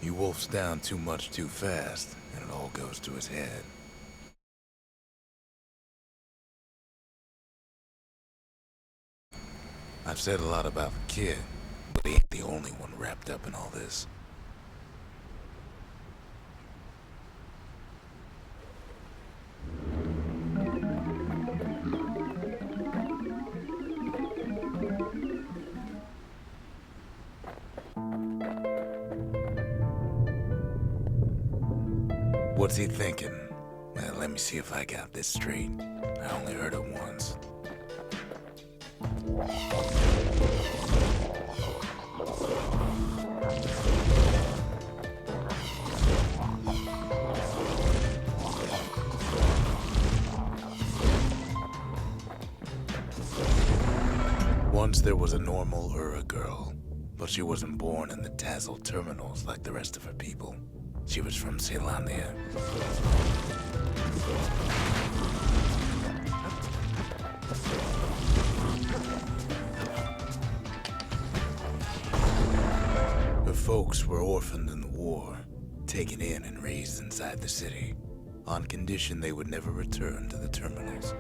He wolfs down too much too fast, and it all goes to his head. I've said a lot about the kid, but he ain't the only one wrapped up in all this. What's he thinking? Well, let me see if I got this straight. I only heard it once. Once there was a normal Ura girl, but she wasn't born in the Tazzle terminals like the rest of her people. She was from Ceylania. Her folks were orphaned in the war, taken in and raised inside the city, on condition they would never return to the terminals.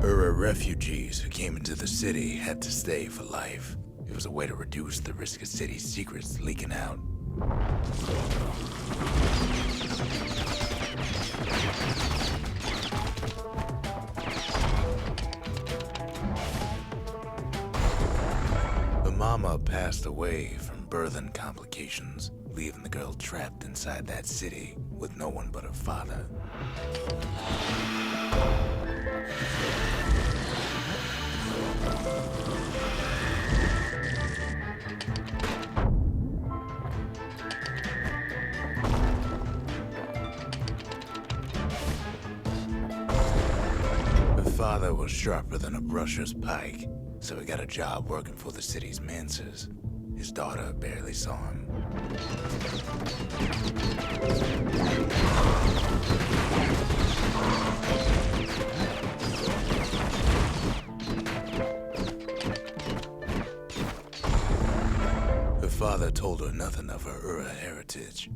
Ura refugees who came into the city had to stay for life. It was a way to reduce the risk of city secrets leaking out. The mama passed away from birthing complications, leaving the girl trapped inside that city with no one but her father. Her father was sharper than a brusher's pike, so he got a job working for the city's mancers. His daughter barely saw him. Her father told her nothing of her Ura heritage.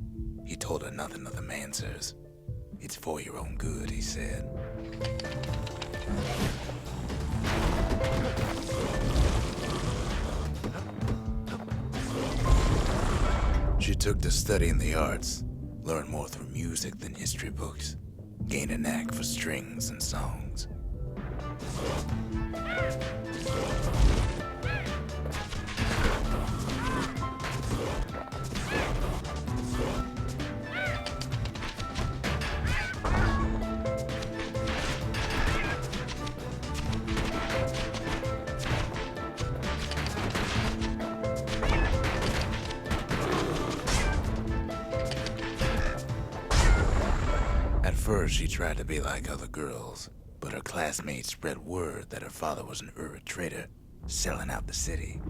He told her nothing of the mancers. It's for your own good, he said. She took to studying the arts, learned more through music than history books, gained a knack for strings and songs. At first, she tried to be like other girls, but her classmates spread word that her father was an Ura trader, selling out the city.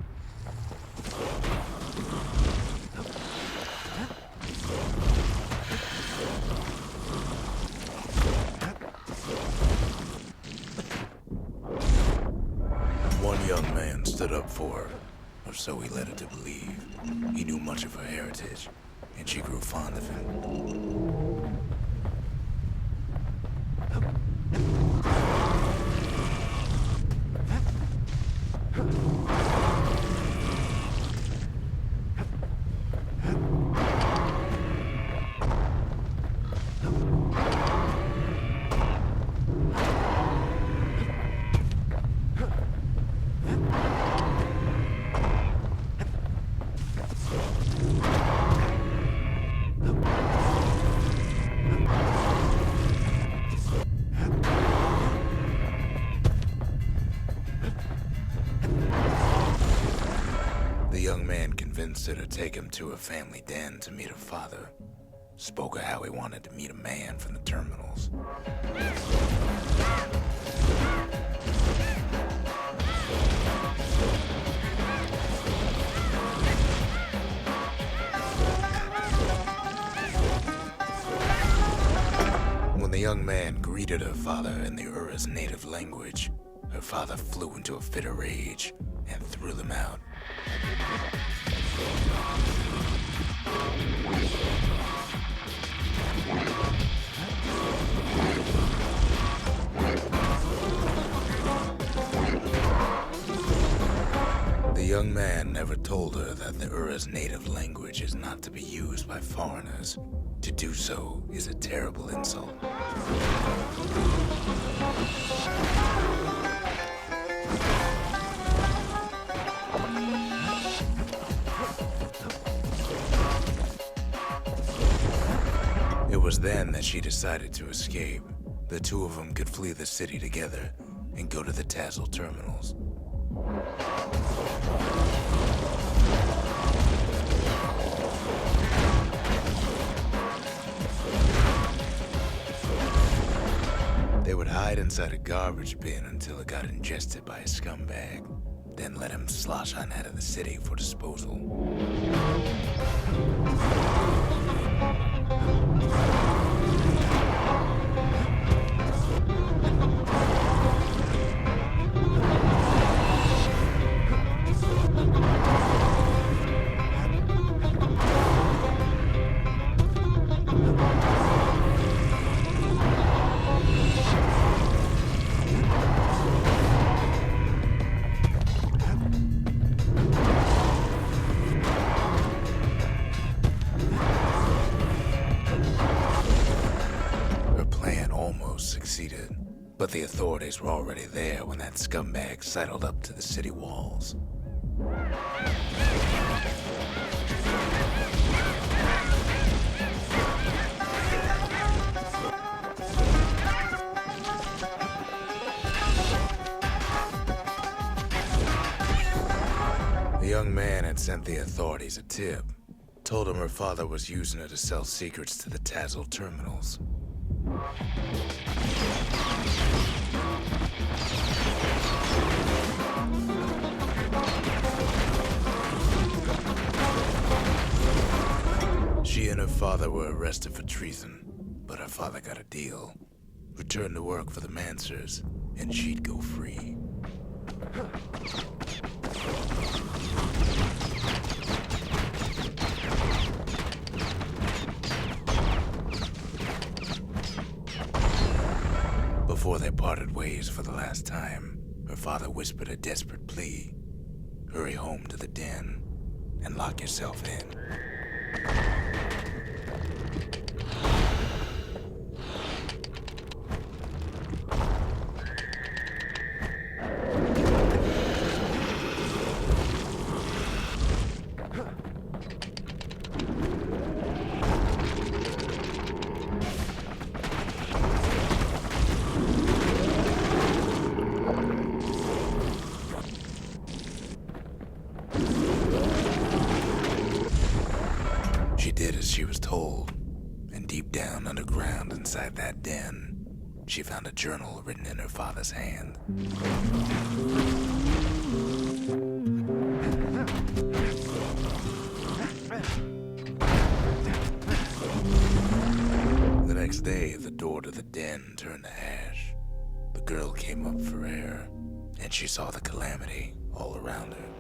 One young man stood up for her, or so he led her to believe. He knew much of her heritage, and she grew fond of him. The young man convinced her to take him to her family den to meet her father. Spoke of how he wanted to meet a man from the terminals. When the young man greeted her father in the Ura's native language, her father flew into a fit of rage and threw them out. The young man never told her that the Ura's native language is not to be used by foreigners. To do so is a terrible insult. It was then that she decided to escape. The two of them could flee the city together and go to the Tassel terminals. They would hide inside a garbage bin until it got ingested by a scumbag, then let him slosh on out of the city for disposal. Succeeded, but the authorities were already there when that scumbag sidled up to the city walls. The young man had sent the authorities a tip, told him her father was using her to sell secrets to the Tassel terminals. She and her father were arrested for treason, but her father got a deal. Returned to work for the Mansers, and she'd go free. Before they parted ways for the last time, her father whispered a desperate plea. Hurry home to the den and lock yourself in. She did as she was told, and deep down underground inside that den, she found a journal written in her father's hand. The next day, the door to the den turned to ash. The girl came up for air, and she saw the calamity all around her.